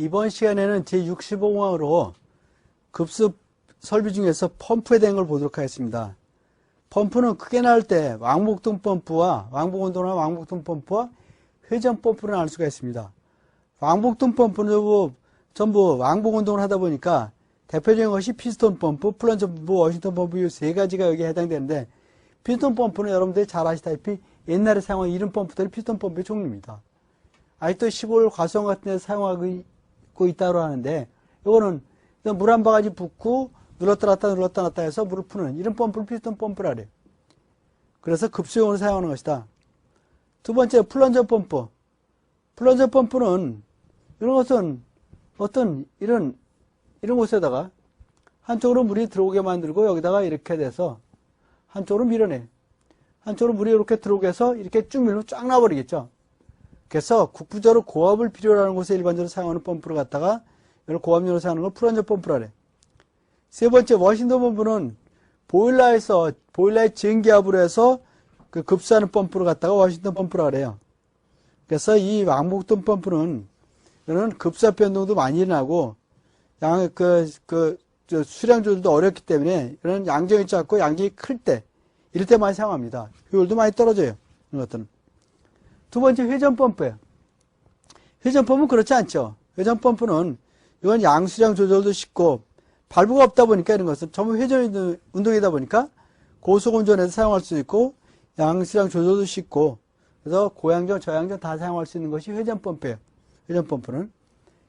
이번 시간에는 제65강으로 급수 설비 중에서 펌프에 대한 걸 보도록 하겠습니다. 펌프는 크게 나올 때 왕복등 펌프와 왕복운동이나 왕복등 펌프와 회전 펌프를 나눌 수가 있습니다. 왕복등 펌프는 전부 왕복운동을 하다 보니까 대표적인 것이 피스톤 펌프, 플런저 펌프, 워싱턴 펌프 이 세 가지가 여기에 해당되는데, 피스톤 펌프는 여러분들이 잘 아시다시피 옛날에 사용한 이런 펌프들이 피스톤 펌프의 종류입니다. 아직도 시골 과수원 같은 데서 사용하고 있다고 하는데, 이거는 물 한 바가지 붓고 눌렀다 놨다 해서 물을 푸는 이런 펌프를 피스톤 펌프라 그래요. 그래서 급수용으로 사용하는 것이다. 두 번째, 플런저 펌프. 플런저 펌프는 이런 것은 어떤 이런 곳에다가 한쪽으로 물이 들어오게 만들고 여기다가 이렇게 돼서 한쪽으로 밀어내. 한쪽으로 물이 이렇게 들어오게 해서 이렇게 쭉 밀면 쫙 나버리겠죠. 그래서 국부적으로 고압을 필요로 하는 곳에 일반적으로 사용하는 펌프를 갖다가 이걸 고압용으로 사용하는 걸 플런저 펌프라 그래. 세 번째, 워싱턴 펌프는 보일러의 전기압으로 해서 그 급수하는 펌프를 갖다가 워싱턴 펌프라 그래요. 그래서 이 왕복등 펌프는 이거는 급수압 변동도 많이 일어나고 수량 조절도 어렵기 때문에 이런 양정이 작고 양정이 클 때 이럴 때 많이 사용합니다. 효율도 많이 떨어져요. 이런 것들은. 두 번째, 회전 펌프예요. 회전 펌프는 그렇지 않죠. 회전 펌프는 이건 양수량 조절도 쉽고 발부가 없다 보니까 이런 것은 전부 회전 운동이다 보니까 고속 운전에서 사용할 수 있고 양수량 조절도 쉽고 그래서 고양정, 저양정 다 사용할 수 있는 것이 회전 펌프예요. 회전 펌프는.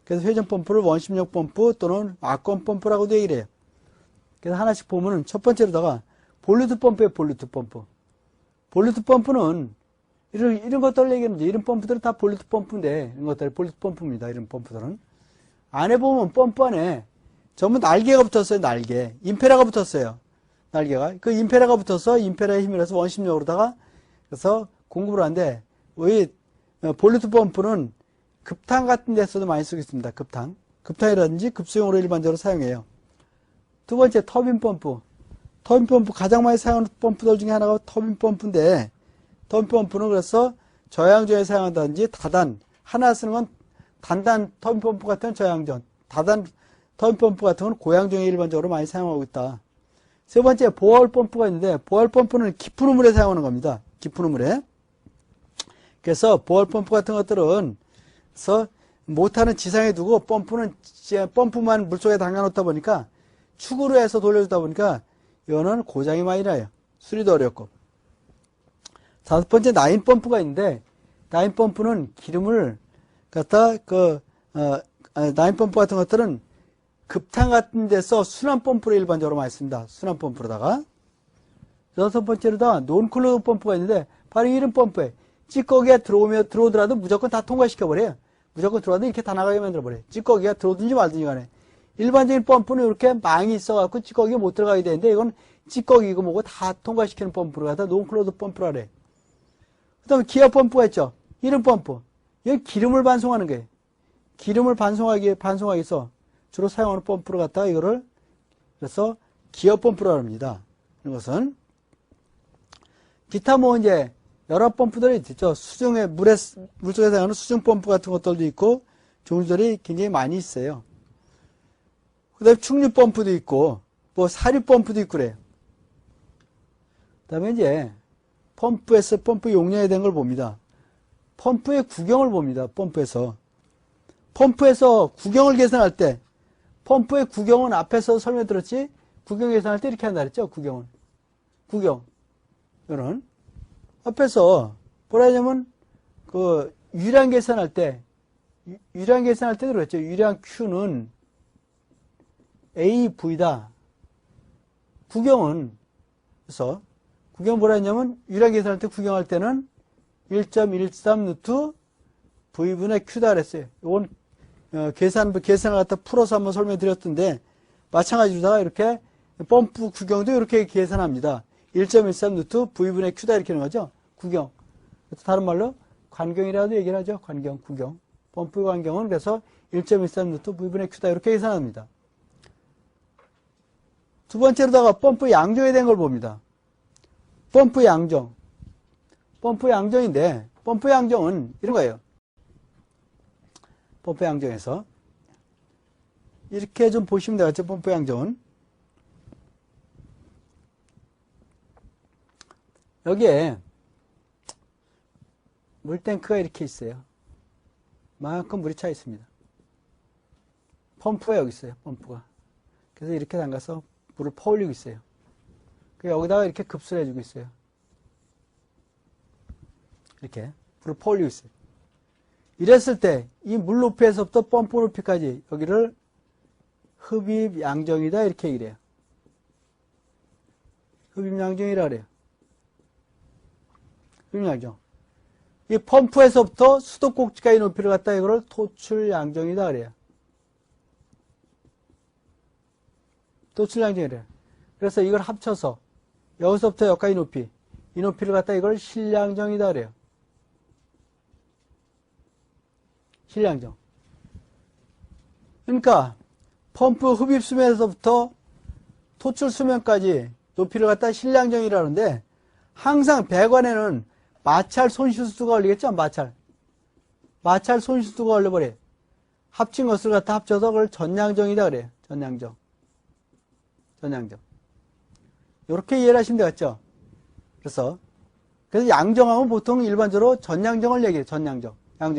그래서 회전 펌프를 원심력 펌프 또는 악권 펌프라고도 얘기를 해요. 그래서 하나씩 보면은 첫 번째로다가 볼루트 펌프예요. 볼루트 펌프. 볼루트 펌프는 이런 것들을 얘기하는데 이런 펌프들은 다 볼루트 펌프인데 이런 것들이 볼루트 펌프입니다. 이런 펌프들은. 안에 보면 펌프 안에 전부 날개가 붙었어요. 날개. 임페라가 붙었어요. 날개가. 그 임페라가 붙어서 임페라의 힘을 해서 원심력으로다가 그래서 공급을 하는데 이 볼루트 펌프는 급탕 같은 데서도 많이 쓰고 있습니다. 급탕이라든지 급수용으로 일반적으로 사용해요. 두 번째, 터빈 펌프. 터빈 펌프 가장 많이 사용하는 펌프들 중에 하나가 터빈 펌프인데 터빈 펌프는 그래서 저양전에 사용한다든지 하나 쓰는 건 단단 터빈 펌프 같은 저양전, 다단 터빈 펌프 같은 건 고양전에 일반적으로 많이 사용하고 있다. 세 번째, 보아올 펌프가 있는데 보아올 펌프는 깊은 우물에 사용하는 겁니다. 깊은 우물에. 그래서 보아올 펌프 같은 것들은 그래서 모터는 지상에 두고 펌프만 물속에 담가놓다 보니까 축으로 해서 돌려주다 보니까 이거는 고장이 많이 나요. 수리도 어렵고. 다섯 번째, 나인 펌프가 있는데 나인 펌프는 기름을 갖다 나인 펌프 같은 것들은 급탕 같은 데서 순환 펌프를 일반적으로 많이 씁니다. 순환 펌프로다가. 여섯 번째로다가 논클로드 펌프가 있는데 바로 이런 펌프에 찌꺼기가 들어오더라도 무조건 다 통과시켜버려요. 무조건 들어와도 이렇게 다 나가게 만들어버려요. 찌꺼기가 들어오든지 말든지 간에. 일반적인 펌프는 이렇게 망이 있어갖고 찌꺼기가 못 들어가게 되는데 이건 찌꺼기고 뭐고 다 통과시키는 펌프를 갖다 논클로드 펌프라 그래. 그 다음에 기아 펌프가 있죠. 이런 펌프. 이건 기름을 반송하는 거예요. 기름을 반송하기 위해서 주로 사용하는 펌프를 갖다가 이거를 그래서 기어 펌프라고 합니다. 이것은. 기타 이제 여러 펌프들이 있죠. 물속에 사용하는 수중 펌프 같은 것들도 있고 종류들이 굉장히 많이 있어요. 그 다음에 충류 펌프도 있고 사류 펌프도 있고 그래요. 그 다음에 이제 펌프 용량에 대한 걸 봅니다. 펌프의 구경을 봅니다. 펌프에서 구경을 계산할 때 펌프의 구경은 앞에서 설명 들었지 구경 계산할 때 이렇게 한다 그랬죠. 구경. 이런 앞에서 뭐라 하냐면 유량 계산할 때도 그랬죠. 유량 Q는 AV다. 그래서 구경 뭐라 했냐면 유량 계산할 때 구경할 때는 1.13 루트 V분의 Q다 그랬어요. 이건 계산을 갖다 풀어서 한번 설명드렸던데 마찬가지로다가 이렇게 펌프 구경도 이렇게 계산합니다. 1.13 루트 V분의 Q다 이렇게 하는 거죠. 구경. 다른 말로 관경이라도 얘기를 하죠. 구경. 펌프 관경은 그래서 1.13 루트 V분의 Q다 이렇게 계산합니다. 두 번째로다가 펌프 양정에 대한 걸 봅니다. 펌프 양정인데 펌프 양정은 이런 거예요. 펌프 양정에서 이렇게 좀 보시면 되겠죠. 펌프 양정은. 여기에 물탱크가 이렇게 있어요. 만큼 물이 차 있습니다. 펌프가 여기 있어요. 펌프가. 그래서 이렇게 담가서 물을 퍼올리고 있어요. 여기다가 이렇게 급수를 해주고 있어요. 이렇게 물을 퍼올리고 있어요. 이랬을 때 이 물 높이에서부터 펌프 높이까지 여기를 흡입 양정이다 이렇게 얘기를 해요. 흡입 양정이라 그래요. 흡입 양정. 이 펌프에서부터 수도꼭지까지 높이를 갖다 이거를 토출 양정이다 그래요. 토출 양정이래요. 그래서 이걸 합쳐서 여기서부터 여기까지 높이, 이 높이를 갖다 이걸 실량정이다 그래요. 실량정. 그러니까 펌프 흡입 수면에서부터 토출 수면까지 높이를 갖다 실량정이라는데 항상 배관에는 마찰 손실수가 걸리겠죠? 마찰 손실수가 걸려버려요. 합친 것을 갖다 합쳐서 그걸 전량정이다 그래요. 전량정. 이렇게 이해를 하시면 되겠죠? 그래서 양정하면 보통 일반적으로 전량정을 얘기해요. 전량정. 양정.